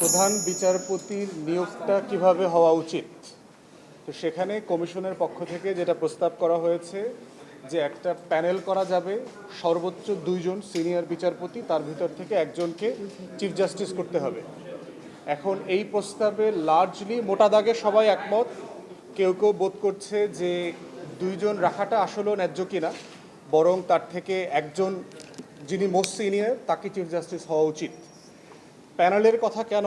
প্রধান বিচারপতির নিয়োগটা কিভাবে হওয়া উচিত, তো সেখানে কমিশনের পক্ষ থেকে যেটা প্রস্তাব করা হয়েছে যে একটা প্যানেল করা যাবে, সর্বোচ্চ 2জন সিনিয়র বিচারপতি, তার ভিতর থেকে একজনকে চিফ জাস্টিস করতে হবে। এখন এই প্রস্তাবে লার্জলি মোটা দাগে সবাই একমত। কেউ কেউ বোধ করছে যে 2জন রাখাটা আসলেও ন্যায্য কিনা, বরং তার থেকে একজন যিনি মোস্ট সিনিয়র তাকে চিফ জাস্টিস হওয়া উচিত। প্যানেলের কথা কেন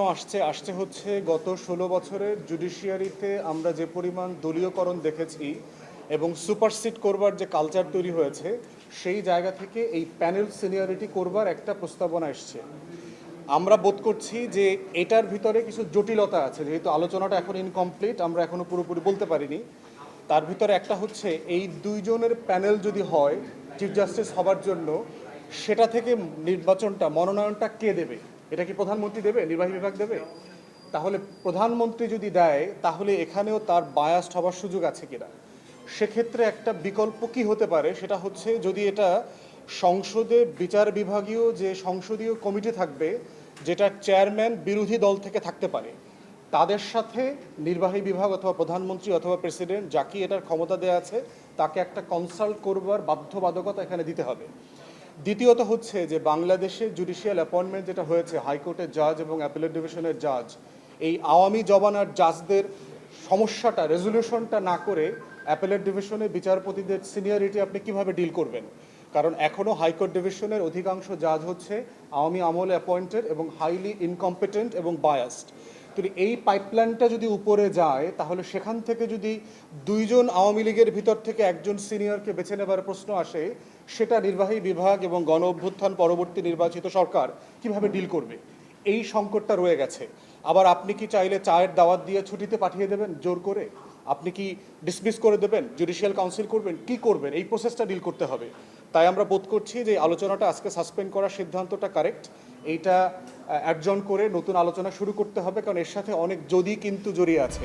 আসছে হচ্ছে গত 16 বছরের জুডিশিয়ারিতে আমরা যে পরিমাণ দলীয়করণ দেখেছি এবং সুপারসিড করবার যে কালচার তৈরি হয়েছে, সেই জায়গা থেকে এই প্যানেল সিনিয়রিটি করবার একটা প্রস্তাবনা এসছে। আমরা বোধ করছি যে এটার ভিতরে কিছু জটিলতা আছে, যেহেতু আলোচনাটা এখন ইনকমপ্লিট, আমরা এখনো পুরোপুরি বলতে পারিনি। তার ভিতরে একটা হচ্ছে এই 2জনের প্যানেল যদি হয় চিফ জাস্টিস হবার জন্য, সেটা থেকে নির্বাচনটা, মনোনয়নটা কে দেবে? এটা কি প্রধানমন্ত্রী দেবে, নির্বাহী বিভাগ দেবে? তাহলে প্রধানমন্ত্রী যদি দেয়, তাহলে এখানেও তার বায়াসড হবার সুযোগ আছে কিনা? সেক্ষেত্রে একটা বিকল্প কি হতে পারে, সেটা হচ্ছে যদি এটা সংসদে বিচার বিভাগীয় যে সংসদীয় কমিটি থাকবে, যেটা চেয়ারম্যান বিরোধী দল থেকে থাকতে পারে, তাদের সাথে নির্বাহী বিভাগ অথবা প্রধানমন্ত্রী অথবা প্রেসিডেন্ট যাকে এটার ক্ষমতা দেওয়া আছে তাকে একটা কনসাল্ট করবার বাধ্যবাধকতা এখানে দিতে হবে। দ্বিতীয়ত হচ্ছে যে বাংলাদেশে জুডিশিয়াল অ্যাপয়েন্টমেন্ট যেটা হয়েছে, হাইকোর্টের জাজ এবং অ্যাপিলেট ডিভিশনের জাজ, এই আওয়ামী জমানার জাজদের সমস্যাটা রেজলিউশনটা না করে অ্যাপিলেট ডিভিশনের বিচারপতিদের সিনিয়রিটি আপনি কিভাবে ডিল করবেন? কারণ এখনও হাইকোর্ট ডিভিশনের অধিকাংশ জাজ হচ্ছে আওয়ামী আমলে অ্যাপয়েন্টেড এবং হাইলি ইনকম্পিটেন্ট এবং বায়াসড। তো এই পাইপলাইনটা যদি উপরে যায়, তাহলে সেখান থেকে যদি 2জন আওয়ামী লীগের ভিতর থেকে একজন সিনিয়রকে বেছে নেবার প্রশ্ন আসে, সেটা নির্বাহী বিভাগ এবং গণ অভ্যুত্থান পরবর্তী নির্বাচিত সরকার কিভাবে ডিল করবে? এই সংকটটা রয়ে গেছে। আবার আপনি কি চাইলে চায়ের দাওয়াত দিয়ে ছুটিতে পাঠিয়ে দেবেন জোর করে? আপনি কি ডিসমিস করে দেবেন, জুডিশিয়াল কাউন্সিল করবেন, কি করবেন? এই প্রসেসটা ডিল করতে হবে। তাই আমরা বোধ করছি যে আলোচনাটা আজকে সাসপেন্ড করার সিদ্ধান্তটা কারেক্ট। এইটা অ্যাডজন করে নতুন আলোচনা শুরু করতে হবে, কারণ এর সাথে অনেক যদি কিন্তু জড়িয়ে আছে।